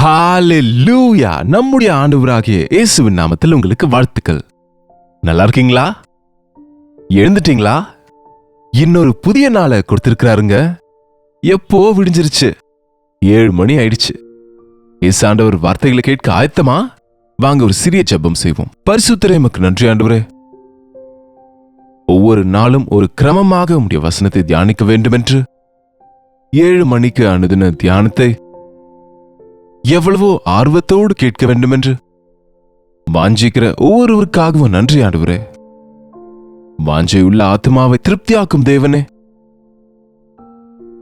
ஹalleluya! நம்முடைய ஆண்டவராகிய இயேசுவின் நாமத்தில் உங்களுக்கு வாழ்த்துக்கள். நல்லா இருக்கீங்களா? எழுந்துட்டீங்களா? இன்னொரு புதிய நாளை கொடுத்திருக்கிறாருங்க. எப்போ விடிஞ்சிருச்சு, 7 மணி ஆயிடுச்சு. இயேசு ஆண்டவர் வார்த்தைகளை கேட்க ஆயத்தமா? வாங்க ஒரு சிறிய ஜெபம் செய்வோம். பரிசுத்தரே, உமக்கு நன்றி ஆண்டவரே. ஒவ்வொரு நாளும் ஒரு கிரமமாக உம்முடைய வசனத்தை தியானிக்க வேண்டும் என்று 7 மணிக்கு அனுதின தியானத்தை எவ்வளவோ ஆர்வத்தோடு கேட்க வேண்டும் என்று வாஞ்சிக்கிற ஒவ்வொருவருக்காகவும் நன்றி ஆண்டவரே. வாஞ்சையுள்ள ஆத்மாவை திருப்தியாக்கும் தேவனே,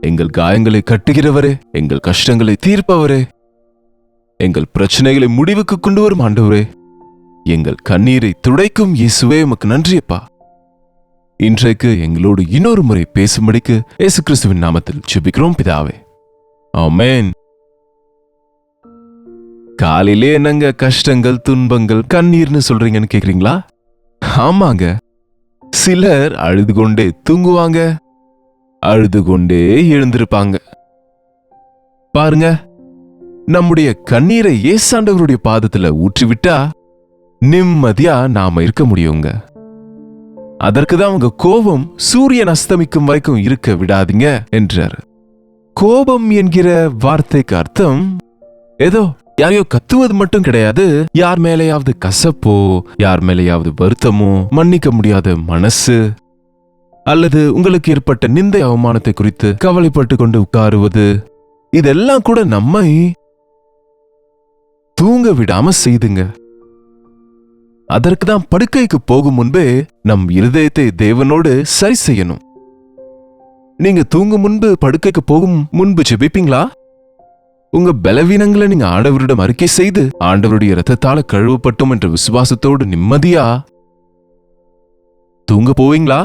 எங்கள் காயங்களை கட்டுகிறவரே, எங்கள் கஷ்டங்களை தீர்ப்பவரே, எங்கள் பிரச்சனைகளை முடிவுக்கு கொண்டு வரும் ஆண்டவரே, எங்கள் கண்ணீரை துடைக்கும் இயேசுவே, உமக்கு நன்றியப்பா. இன்றைக்கு எங்களோடு இன்னொரு முறை பேசும்படிக்கு இயேசு கிறிஸ்துவின் நாமத்தில் ஜெபிக்கிறோம் பிதாவே, ஆமென். காலையிலே என்னங்க கஷ்டங்கள், துன்பங்கள், கண்ணீர்னு சொல்றீங்கன்னு கேக்குறீங்களா? ஆமாங்க. சிலர் அழுது கொண்டே தூங்குவாங்க, அழுது கொண்டே எழுந்திருப்பாங்க. பாருங்க, நம்முடைய கண்ணீரை இயேசாண்டவருடைய பாதத்துல ஊற்றிவிட்டா நிம்மதியா நாம இருக்க முடியுங்க. அதற்குதான் உங்க கோபம் சூரியன் அஸ்தமிக்கும் வரைக்கும் இருக்க விடாதீங்க என்றார். கோபம் என்கிற வார்த்தைக்கு அர்த்தம் ஏதோ யாரையோ கத்துவது மட்டும் கிடையாது. யார் மேலேயாவது கசப்போ, யார் மேலேயாவது வருத்தமோ, மன்னிக்க முடியாத மனசு, அல்லது உங்களுக்கு ஏற்பட்ட நிந்தை அவமானத்தை குறித்து கவலைப்பட்டு கொண்டு உட்காருவது, இதெல்லாம் கூட நம்மை தூங்க விடாம செய்துங்க. அதற்கு தான் படுக்கைக்கு போகும் முன்பே நம் இருதயத்தை தேவனோடு சரி செய்யணும். நீங்க தூங்கும் முன்பு, படுக்கைக்கு போகும் முன்பு ஜெபிப்பீங்களா? உங்க பலவீனங்களை நீங்க ஆண்டவரிடம் அறிக்கை செய்து ஆண்டவருடைய இரத்தத்தால கழுவப்பட்டோம் என்ற விசுவாசத்தோடு நிம்மதியா தூங்க போவீங்களா?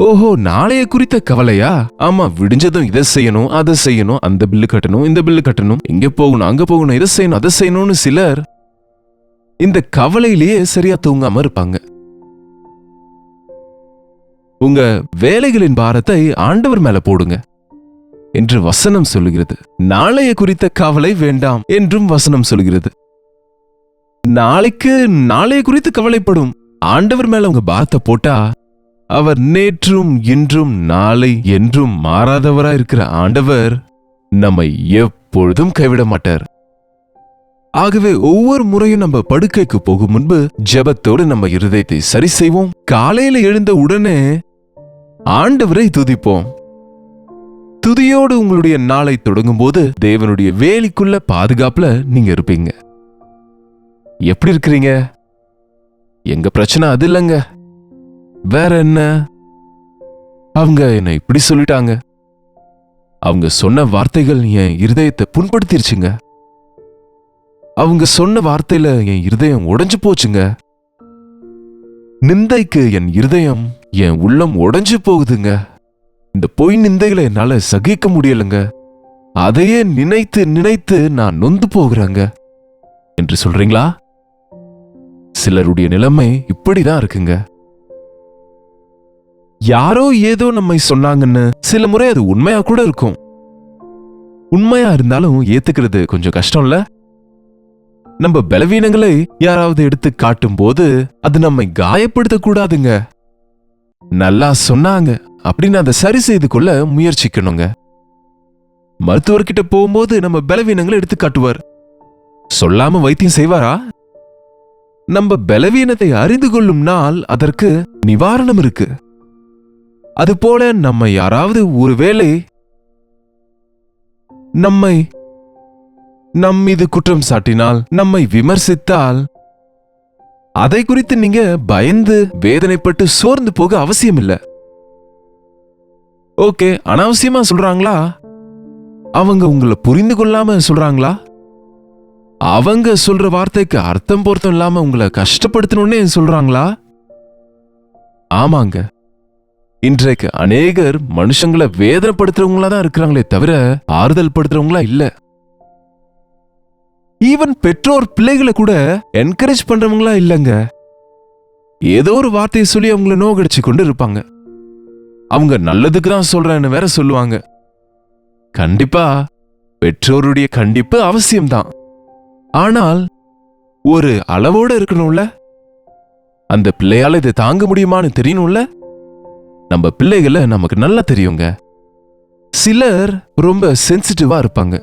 ஓஹோ, நாளைய குறித்த கவலையா? ஆமா, விடிஞ்சதும் இதை செய்யணும், அதை செய்யணும், அந்த பில்லு கட்டணும், இந்த பில்லு கட்டணும், இங்க போகணும், அங்க போகணும், இதை செய்யணும், அதை செய்யணும்னு சிலர் இந்த கவலையிலேயே சரியா தூங்காம இருப்பாங்க. உங்க வேலைகளின் பாரத்தை ஆண்டவர் மேல போடுங்க என்று வசனம் சொல்லுகிறது. நாளைய குறித்த கவலை வேண்டாம் என்றும் வசனம் சொல்லுகிறது. நாளைய குறித்து கவலைப்படும் ஆண்டவர் மேல உங்க பாரத்தை போட்டா, அவர் நேற்றும் இன்றும் நாளை என்றும் மாறாதவராய் இருக்கிற ஆண்டவர் நம்மை எப்பொழுதும் கைவிட மாட்டார். ஆகவே ஒவ்வொரு முறையும் நம்ம படுக்கைக்கு போகும் முன்பு ஜெபத்தோடு நம்ம இருதயத்தை சரி செய்வோம். காலையில எழுந்த உடனே ஆண்டவரை துதிப்போம். துதியோடு உங்களுடைய நாளை தொடங்கும் போது தேவனுடைய வேலிக்குள்ள பாதுகாப்புல நீங்க இருப்பீங்க. எப்படி இருக்கிறீங்க? எங்க பிரச்சனை அது இல்லைங்க. வேற என்ன? அவங்க என்ன இப்படி சொல்லிட்டாங்க, அவங்க சொன்ன வார்த்தைகள் என் இருதயத்தை புண்படுத்திருச்சுங்க, அவங்க சொன்ன வார்த்தையில என் இருதயம் உடைஞ்சு போச்சுங்க, நிந்தைக்கு என் இருதயம், என் உள்ளம் உடைஞ்சு போகுதுங்க, இந்த பொய் நிந்தைகளை என்னால சகிக்க முடியலங்க, அதையே நினைத்து நினைத்து நான் நொந்து போகிறேங்க என்று சொல்றீங்களா? சிலருடைய நிலைமை இப்படிதான் இருக்குங்க. யாரோ ஏதோ நம்மை சொன்னாங்கன்னு சில முறை அது உண்மையா கூட இருக்கும். உண்மையா இருந்தாலும் ஏத்துக்கிறது கொஞ்சம் கஷ்டம் இல்ல? நம்ம பலவீனங்களை யாராவது எடுத்து காட்டும் போது அது நம்மை காயப்படுத்த கூடாதுங்க. நல்லா சொன்னாங்க அப்படின்னு அதை சரி செய்து கொள்ள முயற்சிக்கணுங்க. மருத்துவர்கிட்ட போகும்போது நம்ம பலவீனங்களை எடுத்து காட்டுவார், சொல்லாம வைத்தியம் செய்வாரா? நம்ம பலவீனத்தை அறிந்து கொள்ளும் நாள் அதற்கு நிவாரணம் இருக்கு. அதுபோல நம்ம யாராவது ஒருவேளை நம் மீது குற்றம் சாட்டினால், நம்மை விமர்சித்தால், அதை குறித்து நீங்க பயந்து வேதனைப்பட்டு சோர்ந்து போக அவசியம் இல்லை. ஓகே, அனாவசியமா சொல்றாங்களா? அவங்க உங்களை புரிந்து கொள்ளாம சொல்றாங்களா? அவங்க சொல்ற வார்த்தைக்கு அர்த்தம் பொருத்தம் இல்லாம உங்களை கஷ்டப்படுத்தணும்னே சொல்றாங்களா? ஆமாங்க, இன்றைக்கு அநேகர் மனுஷங்களை வேதனைப்படுத்துறவங்களா தான் இருக்கிறாங்களே தவிர ஆறுதல் படுத்துறவங்களா இல்ல. ஈவன் பெற்றோர் பிள்ளைகளை கூட என்கரேஜ் பண்றவங்களா இல்லங்க. ஏதோ ஒரு வார்த்தையை சொல்லி அவங்களை நோகடிச்சு கொண்டு இருப்பாங்க. அவங்க நல்லதுக்கு தான் சொல்றேன்னு வேற சொல்லுவாங்க. கண்டிப்பா பெற்றோருடைய கண்டிப்பு அவசியம்தான். ஆனால் ஒரு அளவோட இருக்கணும்ல. அந்த பிள்ளையால இதை தாங்க முடியுமான்னு தெரியணும்ல. நம்ம பிள்ளைகளை நமக்கு நல்லா தெரியுங்க. சிலர் ரொம்ப சென்சிட்டிவா இருப்பாங்க.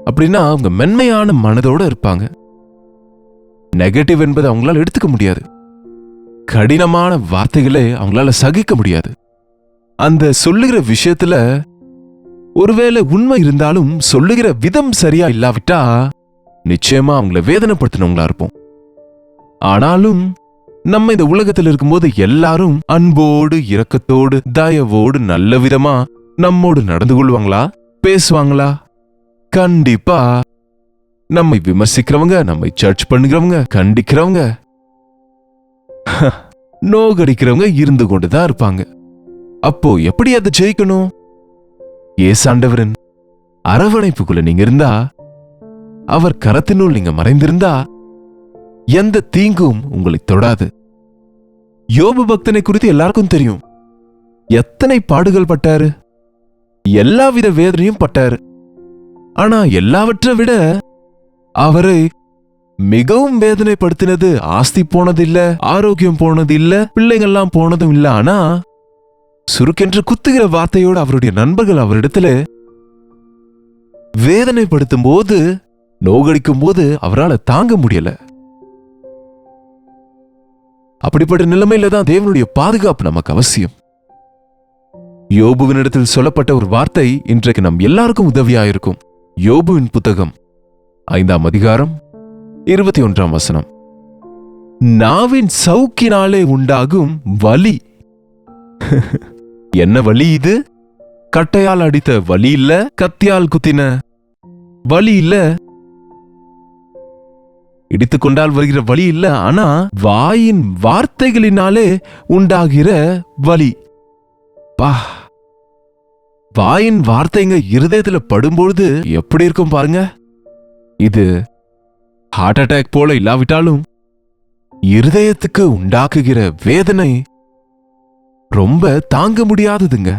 அப்படின்னா அவங்க மென்மையான மனதோட இருப்பாங்க. நெகட்டிவ் என்பது அவங்களால எடுத்துக்க முடியாது. கடினமான வார்த்தைகளை அவங்களால சகிக்க முடியாது. அந்த சொல்லுகிற விஷயத்துல ஒருவேளை உண்மை இருந்தாலும் சொல்லுகிற விதம் சரியா இல்லாவிட்டா நிச்சயமா அவங்கள வேதனைப்படுத்தினவங்களா இருப்போம். ஆனாலும் நம்ம இந்த உலகத்தில் இருக்கும்போது எல்லாரும் அன்போடு, இரக்கத்தோடு, தயவோடு, நல்ல விதமா நம்மோடு நடந்து கொள்வாங்களா? பேசுவாங்களா? கண்டிப்பா. நம்மை விமர்சிக்கிறவங்க, நம்மை சர்ச் பண்ணுகிறவங்க, கண்டிக்கிறவங்க, நோகடிக்கிறவங்க இருந்து கொண்டுதான் இருப்பாங்க. அப்போ எப்படி அதை ஜெயிக்கணும்? ஏசாண்டவரின் அரவணைப்புக்குள்ள நீங்க இருந்தா, அவர் கரத்தினுள் நீங்க மறைந்திருந்தா எந்த தீங்கும் உங்களை தொடாது. யோபு பக்தனை குறித்து எல்லாருக்கும் தெரியும். எத்தனை பாடுகள் பட்டாரு, எல்லாவித வேதனையும் பட்டாரு. ஆனா எல்லாவற்றை விட அவரை மிகவும் வேதனைப்படுத்தினது ஆஸ்தி போனதில்ல, ஆரோக்கியம் போனதில்ல, பிள்ளைகள்லாம் போனதும் இல்ல. ஆனா சுருக்கென்று குத்துகிற வார்த்தையோடு அவருடைய நண்பர்கள் அவரிடத்துல வேதனைப்படுத்தும் போது, நோகடிக்கும் போது அவரால் தாங்க முடியல. அப்படிப்பட்ட நிலைமையில தான் தேவனுடைய பாதுகாப்பு நமக்கு அவசியம். யோபுவினிடத்தில் சொல்லப்பட்ட ஒரு வார்த்தை இன்றைக்கு நம் எல்லாருக்கும் உதவியாயிருக்கும். யோபுவின் புத்தகம் 5ஆம் அதிகாரம் 21ஆம் வசனம். நாவின் சவுக்கினாலே உண்டாகும் வலி. என்ன வலி இது? கட்டையால் அடித்த வலி இல்ல, கத்தியால் குத்தின வலி இல்ல, இடித்துக் கொண்டால் வருகிற வலி இல்ல. ஆனா வாயின் வார்த்தைகளினாலே உண்டாகிற வலி. பா, வாயின் வார்த்தைங்க இருதயத்துல படும்பொழுது எப்படி இருக்கும் பாருங்க. இது ஹார்ட் அட்டாக் போல இல்லாவிட்டாலும் இருதயத்துக்கு உண்டாக்குகிற வேதனை ரொம்ப தாங்க முடியாததுங்க.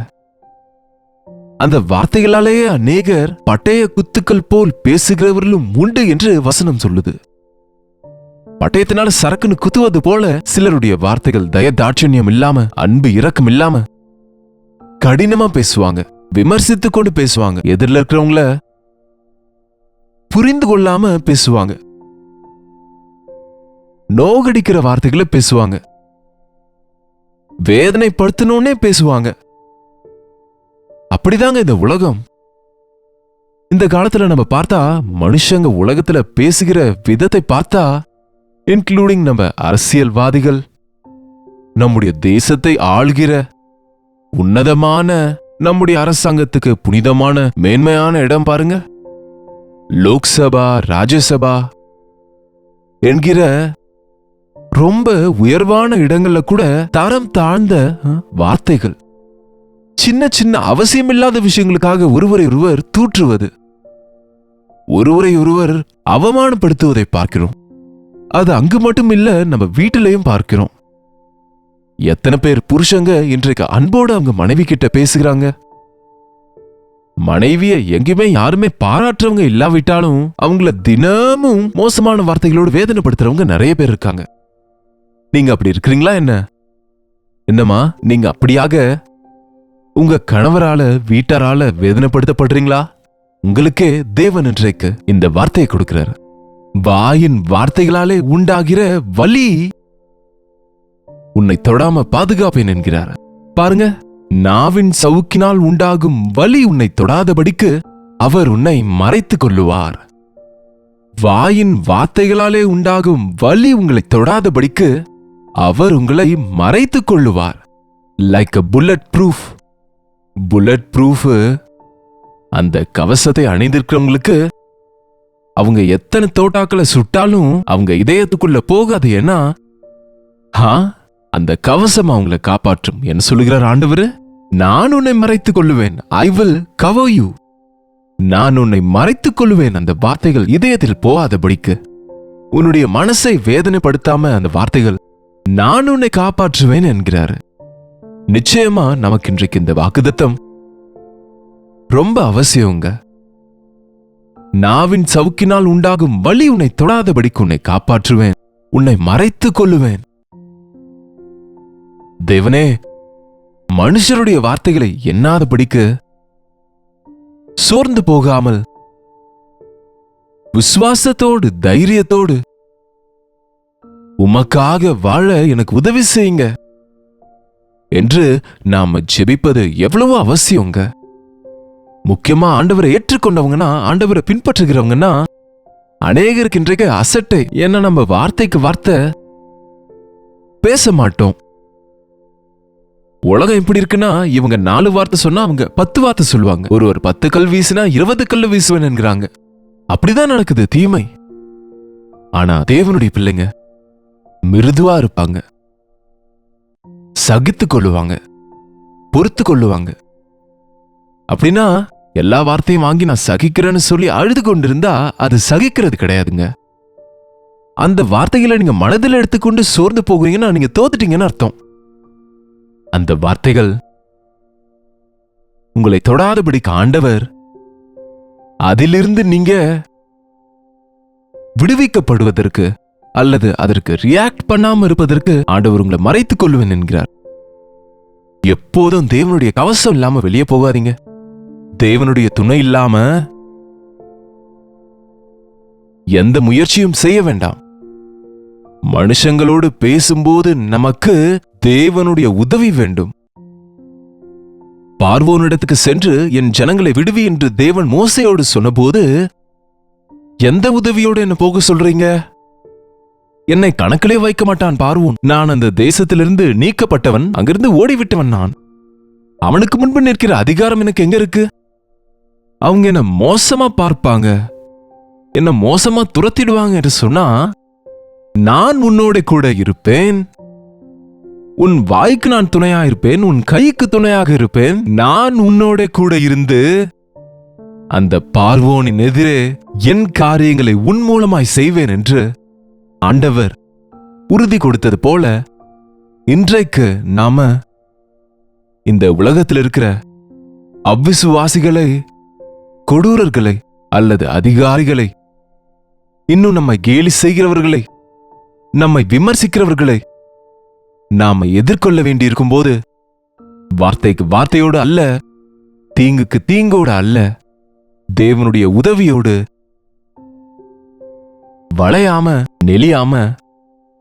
அந்த வார்த்தைகளாலேயே அநேகர் பட்டய குத்துக்கள் போல் பேசுகிறவர்களும் உண்டு என்று வசனம் சொல்லுது. பட்டயத்தினால சரக்குன்னு குத்துவது போல சிலருடைய வார்த்தைகள் தயதாட்சண்யம் இல்லாம, அன்பு இரக்கம் இல்லாம கடினமா பேசுவாங்க, விமர்சித்துக் கொண்டு பேசுவாங்க, எதிரில் இருக்கிறவங்கள புரிந்து கொள்ளாம பேசுவாங்க, நோகடிக்கிற வார்த்தைகளை பேசுவாங்க, வேதனைப்படுத்தணும்னே பேசுவாங்க. அப்படிதாங்க இந்த உலகம். இந்த காலத்துல நம்ம பார்த்தா மனுஷங்க உலகத்துல பேசுகிற விதத்தை பார்த்தா, இன்க்ளூடிங் நம்ம அரசியல்வாதிகள், நம்முடைய தேசத்தை ஆள்கிற உன்னதமான நம்முடைய அரசாங்கத்துக்கு புனிதமான மேன்மையான இடம் பாருங்க, லோக்சபா, ராஜ்யசபா என்கிற ரொம்ப உயர்வான இடங்கள்ல கூட தரம் தாழ்ந்த வார்த்தைகள், சின்ன சின்ன அவசியமில்லாத விஷயங்களுக்காக ஒருவரை ஒருவர் தூற்றுவது, ஒருவரை ஒருவர் அவமானப்படுத்துவதை பார்க்கிறோம். அது அங்கு மட்டும் இல்ல, நம்ம வீட்டிலையும் பார்க்கிறோம். எத்தனை பேர் புருஷங்க இன்றைக்கு அன்போடு அவங்க மனைவி கிட்ட பேசுகிறாங்க. மனைவிய எங்கேயுமே யாருமே பாராட்டுறவங்க இல்லாவிட்டாலும் அவங்கள தினமும் மோசமான வார்த்தைகளோடு வேதனைப்படுத்துறவங்க நிறைய பேர் இருக்காங்க. நீங்க அப்படி இருக்கிறீங்களா என்ன? என்னமா நீங்க அப்படியாக உங்க கணவரால, வீட்டாரால வேதனைப்படுத்தப்படுறீங்களா? உங்களுக்கே தேவன் இன்றைக்கு இந்த வார்த்தையை கொடுக்கிறார். வாயின் வார்த்தைகளாலே உண்டாகிற வலி உன்னை தொடாம பாதுகாப்பேன் என்கிறார். பாருங்க, நாவின் சவுக்கினால் உண்டாகும் வலி உன்னை தொடாதபடிக்கு அவர் உன்னை மறைத்துக் கொள்ளுவார். வாயின் வார்த்தைகளாலே உண்டாகும் வலி உங்களை தொடாதபடிக்கு அவர் உங்களை மறைத்துக் கொள்ளுவார். Like a bulletproof. Bulletproof அந்த கவசத்தை அணிந்திருக்கிறவங்களுக்கு அவங்க எத்தனை தோட்டாக்களை சுட்டாலும் அவங்க இதயத்துக்குள்ள போகாது. ஏன்னா அந்த கவசம் அவங்களை காப்பாற்றும். என்ன சொல்லுகிறார் ஆண்டவர்? நான் உன்னை மறைத்துக் கொள்ளுவேன். I will cover you. நான் உன்னை மறைத்துக் கொள்ளுவேன். அந்த வார்த்தைகள் இதயத்தில் போகாதபடிக்கு, உன்னுடைய மனசை வேதனைப்படுத்தாம அந்த வார்த்தைகள் நான் உன்னை காப்பாற்றுவேன் என்கிறார். நிச்சயமா நமக்கு இன்றைக்கு இந்த வாக்குத்தத்தம் ரொம்ப அவசியங்க. நாவின் சவுக்கினால் உண்டாகும் வலி உன்னை தொடாதபடிக்கு உன்னை காப்பாற்றுவேன், உன்னை மறைத்துக் கொள்ளுவேன். தேவனே, மனுஷருடைய வார்த்தைகளை எண்ணாதபடிக்கு சோர்ந்து போகாமல் விசுவாசத்தோடு தைரியத்தோடு உமக்காக வாழ எனக்கு உதவி செய்யுங்க என்று நாம ஜெபிப்பது எவ்வளவு அவசியங்க. முக்கியமா ஆண்டவரை ஏற்றுக்கொண்டவங்கன்னா, ஆண்டவரை பின்பற்றுகிறவங்கன்னா அநேகருக்கு இன்றைக்கு அசட்டை. ஏன்னா நம்ம வார்த்தைக்கு வார்த்தை பேச மாட்டோம். உலகம் எப்படி இருக்குன்னா, இவங்க 4 வார்த்தை சொன்னா அவங்க 10 வார்த்தை சொல்லுவாங்க. ஒருவர் 10 கல் வீசினா 20 கல் வீசுவேன் என்கிறாங்க. அப்படிதான் நடக்குது தீமை. ஆனா தேவனுடைய பிள்ளைங்க மிருதுவா இருப்பாங்க, சகித்து கொள்ளுவாங்க, பொறுத்து கொள்ளுவாங்க. அப்படின்னா எல்லா வார்த்தையும் வாங்கி நான் சகிக்கிறேன்னு சொல்லி அழுது கொண்டிருந்தா அது சகிக்கிறது கிடையாதுங்க. அந்த வார்த்தைகளை நீங்க மனதில் எடுத்துக்கொண்டு சோர்ந்து போகிறீங்கன்னா நீங்க தோத்துட்டீங்கன்னு அர்த்தம். அந்த வார்த்தைகள் உங்களை தொடாதபடிக்கு ஆண்டவர் அதிலிருந்து நீங்க விடுவிக்கப்படுவதற்கு அல்லது அதற்கு ரியாக்ட் பண்ணாம இருப்பதற்கு ஆண்டவர் உங்களை மறைத்துக் கொள்வேன் என்கிறார். எப்போதும் தேவனுடைய கவசம் இல்லாம வெளியே போகாதீங்க. தேவனுடைய துணை இல்லாம எந்த முயற்சியும் செய்ய வேண்டாம். மனுஷங்களோடு பேசும்போது நமக்கு தேவனுடைய உதவி வேண்டும். பார்வோனிடத்துக்கு சென்று என் ஜனங்களை விடுவி என்று தேவன் மோசேயோடு சொன்னபோது எந்த உதவியோடு என்ன போக சொல்றீங்க? என்னை கணக்கிலே வைக்க மாட்டான் பார்வோன். நான் அந்த தேசத்திலிருந்து நீக்கப்பட்டவன், அங்கிருந்து ஓடிவிட்டவன். நான் அவனுக்கு முன்பு நிற்கிற அதிகாரம் எனக்கு எங்க இருக்கு? அவங்க என்ன மோசமா பார்ப்பாங்க, என்ன மோசமா துரத்திடுவாங்க என்று சொன்னா, நான் உன்னோட கூட இருப்பேன், உன் வாய்க்கு நான் துணையா இருப்பேன், உன் கைக்கு துணையாக இருப்பேன், நான் உன்னோட கூட இருந்து அந்த பார்வோனின் எதிரே என் காரியங்களை உன் மூலமாய் செய்வேன் என்று ஆண்டவர் உறுதி கொடுத்தது போல இன்றைக்கு நாம இந்த உலகத்தில் இருக்கிற அவ்விசுவாசிகளை, கொடூரர்களை அல்லது அதிகாரிகளை, இன்னும் நம்மை கேலி செய்கிறவர்களை, நம்மை விமர்சிக்கிறவர்களை நாம எதிர்கொள்ள வேண்டியிருக்கும் போது வார்த்தைக்கு வார்த்தையோடு அல்ல, தீங்குக்கு தீங்கோடு அல்ல, தேவனுடைய உதவியோடு வளையாம நெளியாம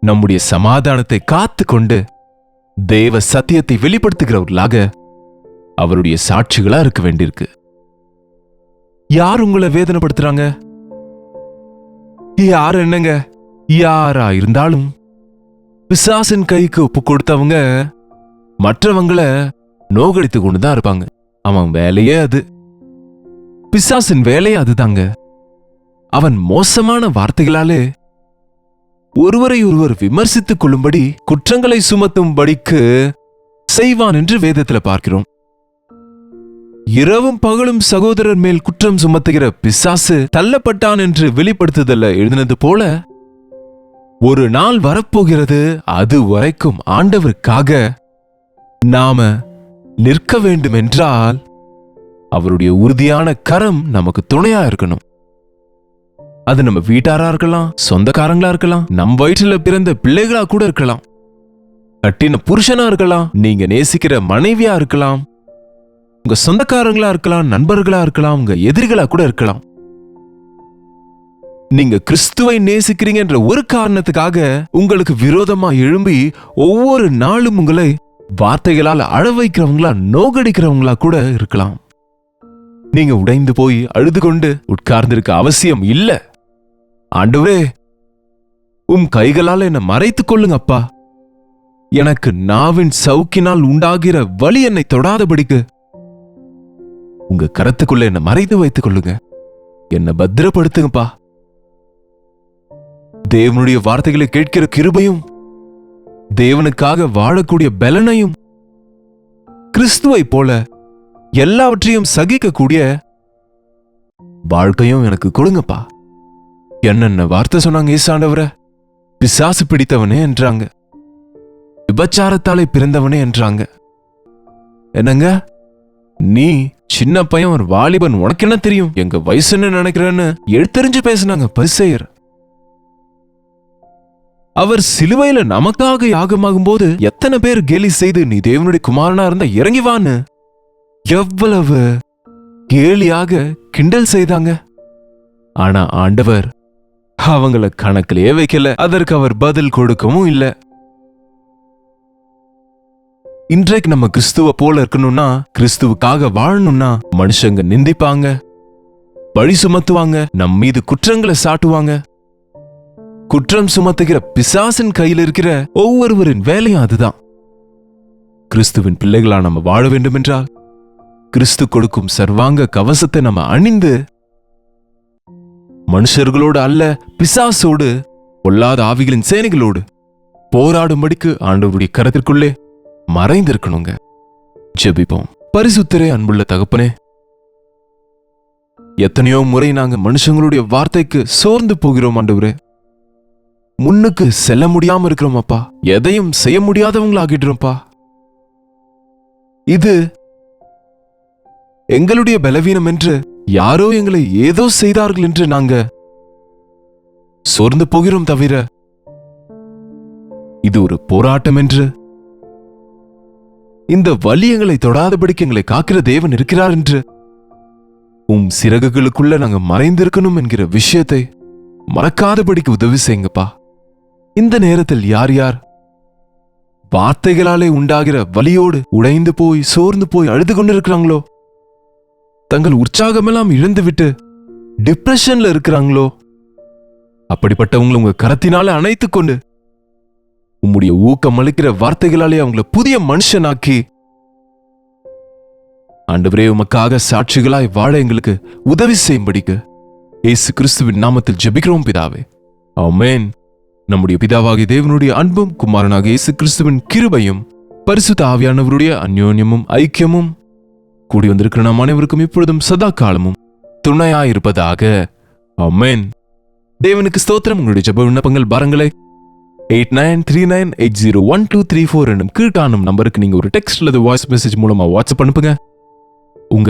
நம்முடைய சமாதானத்தை காத்து கொண்டு தேவ சத்தியத்தை வெளிப்படுத்துகிறவர்களாக அவருடைய சாட்சிகளா இருக்க வேண்டியிருக்கு. யார் உங்களை வேதனைப்படுத்துறாங்க? யார் என்னங்க? யாரா இருந்தாலும் பிசாசின் கைக்கு ஒப்பு கொடுத்தவங்க மற்றவங்களை நோகடித்து கொண்டுதான் இருப்பாங்க. அவன் வேலையே அது. பிசாசின் வேலையே அதுதாங்க. அவன் மோசமான வார்த்தைகளாலே ஒருவரை ஒருவர் விமர்சித்துக் கொள்ளும்படி, குற்றங்களை சுமத்தும்படிக்கு செய்வான் என்று வேதத்தில் பார்க்கிறோம். இரவும் பகலும் சகோதரர் மேல் குற்றம் சுமத்துகிற பிசாசு தள்ளப்பட்டான் என்று வெளிப்படுத்துதல்ல எழுதினது போல ஒரு நாள் வரப்போகிறது. அது வரைக்கும் ஆண்டவருக்காக நாம நிற்க வேண்டும் என்றால் அவருடைய உறுதியான கரம் நமக்கு துணையா இருக்கணும். அது நம்ம வீட்டாரா இருக்கலாம், சொந்தக்காரங்களா இருக்கலாம், நம் வயிற்றுல பிறந்த பிள்ளைகளா கூட இருக்கலாம், கட்டின புருஷனா இருக்கலாம், நீங்க நேசிக்கிற மனைவியா இருக்கலாம், உங்க சொந்தக்காரங்களா இருக்கலாம், நண்பர்களா இருக்கலாம், உங்க எதிரிகளா கூட இருக்கலாம். நீங்க கிறிஸ்துவை நேசிக்கிறீங்க என்ற ஒரு காரணத்துக்காக உங்களுக்கு விரோதமா எழும்பி ஒவ்வொரு நாளும் உங்களை வார்த்தைகளால் அழ வைக்கிறவங்களா, நோகடிக்கிறவங்களா கூட இருக்கலாம். நீங்க உடைந்து போய் அழுது கொண்டு உட்கார்ந்திருக்க அவசியம் இல்ல. ஆண்டவரே, உம் கைகளால் என்னை மறைத்துக் கொள்ளுங்கப்பா. எனக்கு நாவின் சவுக்கினால் உண்டாகிற வலி என்னை தொடாதபடிக்கு உங்க கரத்துக்குள்ள என்னை மறைத்து வைத்துக் கொள்ளுங்க. என்னை பத்திரப்படுத்துங்கப்பா. தேவனுடைய வார்த்தைகளை கேட்கிற கிருபையும், தேவனுக்காக வாழக்கூடிய பலனையும், கிறிஸ்துவை போல எல்லாவற்றையும் சகிக்கக்கூடிய வாழ்க்கையும் எனக்கு கொடுங்கப்பா. என்னென்ன வார்த்தை சொன்னாங்க ஏசாண்டவர? பிசாசு பிடித்தவனே என்றாங்க, விபச்சாரத்தாலே பிறந்தவனே என்றாங்க. என்னங்க, நீ சின்ன பையன் ஒரு வாலிபன், உனக்கு என்ன தெரியும், எங்க வயசு என்ன நினைக்கிறேன்னு எடுத்தெறிஞ்சு பேசினாங்க பரிசேயர். அவர் சிலுவையில நமக்காக யாகமாகும் போது எத்தனை பேர் கேலி செய்து, நீ தேவனுடைய குமாரனா இருந்தா இறங்கி வான்னு எவ்வளவு கேலியாக கிண்டல் செய்தாங்க. ஆனா ஆண்டவர் அவங்கள கணக்கிலேயே வைக்கல. அதற்கு அவர் பதில் கொடுக்கவும் இல்லை. இன்றைக்கு நம்ம கிறிஸ்துவ போல இருக்கணும்னா, கிறிஸ்துவுக்காக வாழணும்னா, மனுஷங்க நிந்திப்பாங்க, பழி சுமத்துவாங்க, நம் மீது குற்றங்களை சாட்டுவாங்க. குற்றம் சுமத்துகிற பிசாசின் கையில் இருக்கிற ஒவ்வொருவரின் வேலையும் அதுதான். கிறிஸ்துவின் பிள்ளைகளா நம்ம வாழ வேண்டும் என்றால், கிறிஸ்து கொடுக்கும் சர்வாங்க கவசத்தை நம்ம அணிந்து, மனுஷர்களோடு அல்ல பிசாசோடு, பொல்லாத ஆவிகளின் சேனைகளோடு போராடும்படிக்கு ஆண்டவருடைய கரத்திற்குள்ளே மறைந்திருக்கணுங்க. ஜெபிப்போம். பரிசுத்தரே, அன்புள்ள தகப்பனே, எத்தனையோ முறை நாங்க மனுஷங்களுடைய வார்த்தைக்கு சோர்ந்து போகிறோம் ஆண்டவரே. முன்னுக்கு செல்ல முடியாம இருக்கிறோம் அப்பா. எதையும் செய்ய முடியாதவங்களாகிடுறோம்ப்பா. இது எங்களுடைய பலவீனம் என்று, யாரோ எங்களை ஏதோ செய்தார்கள் என்று நாங்க சோர்ந்து போகிறோம் தவிர, இது ஒரு போராட்டம் என்று, இந்த வலி எங்களை தொடாதபடிக்கு எங்களை காக்கிற தேவன் இருக்கிறார் என்று, சிறகுகளுக்குள்ள நாங்க மறைந்திருக்கணும் என்கிற விஷயத்தை மறக்காதபடிக்கு உதவி செய்யுங்கப்பா. இந்த நேரத்தில் யார் யார் வார்த்தைகளாலே உண்டாகிற வலியோடு உடைந்து போய் சோர்ந்து போய் அழுது கொண்டிருக்கிறாங்களோ, தங்கள் உற்சாகமெல்லாம் இழந்துவிட்டு டிப்ரெஷன்ல இருக்கிறாங்களோ, அப்படிப்பட்டவங்களை உங்க கரத்தினால அணைத்துக் கொண்டு உம்முடைய ஊக்கம் அளிக்கிற வார்த்தைகளாலே அவங்கள புதிய மனுஷனாக்கி, ஆண்டவரே, உமக்காக சாட்சிகளாய் வாழ எங்களுக்கு உதவி செய்யும்படிக்கு இயேசு கிறிஸ்துவின் நாமத்தில் ஜெபிக்கிறோம் பிதாவே, ஆமென். நம்முடைய பிதாவாகிய தேவனுடைய அன்பும் குமாரனாக இயேசு கிறிஸ்துவின் கிருபையும் பரிசுத்த ஆவியானவருடைய அந்யோன்யமும் ஐக்கியமும் கூடி வந்திருக்கிற நம் அனைவருக்கும் இப்பொழுதும் சதா காலமும் துணையாயிருப்பதாக, ஆமென். தேவனுக்கு ஸ்தோத்திரம். உங்களுடைய ஜெப விண்ணப்பங்கள் பாரங்களை 8939801234 என்னும் கீழ்காணும் நம்பருக்கு நீங்க ஒரு டெக்ஸ்ட் அல்லது வாய்ஸ் மெசேஜ் மூலமா வாட்ஸ்அப் அனுப்புங்க. உங்க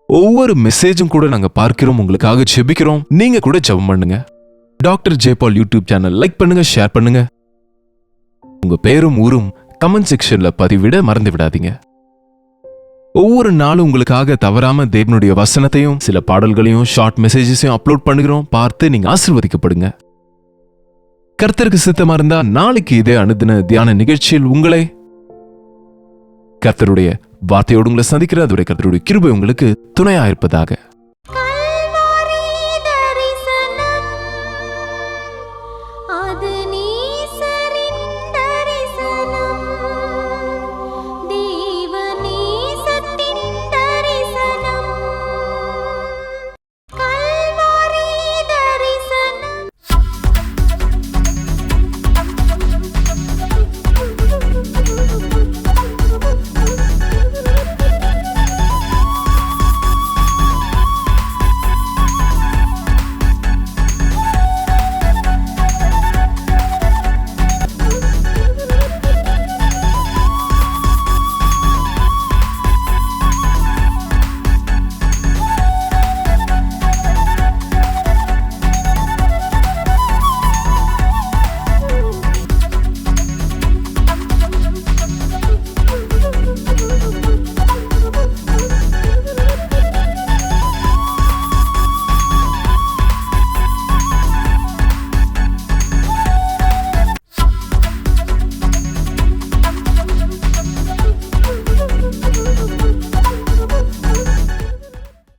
ஒவ்வொரு மெசேஜும் கூட நாங்க பார்க்கிறோம், உங்களுக்காக ஜெபிக்கிறோம். நீங்க கூட ஜெபம் பண்ணுங்க. Doctor Jayapal YouTube channel like பண்ணுங்க, ஷேர் பண்ணுங்க. உங்க பேரும் ஊரும் கமெண்ட் செக்ஷன்ல பதிவிட மறந்து விடாதீங்க. ஒவ்வொரு நாளும் உங்களுக்காக தவறாம தேவனுடைய வசனத்தையும் சில பாடல்களையும் ஷார்ட் மெசேஜஸையும் அப்லோட் பண்ணுகிறோம். பார்த்து நீங்க ஆசீர்வதிக்கப்படுங்க. கர்த்தருக்கு சித்தமா இருந்தா நாளைக்கு இதே அனுதின தியான நிகழ்ச்சியில் உங்களை கர்த்தருடைய வார்த்தையோடு உங்களை சந்திக்கிற அதுவரை கர்த்தருடைய கிருபை உங்களுக்கு துணையா இருப்பதாக.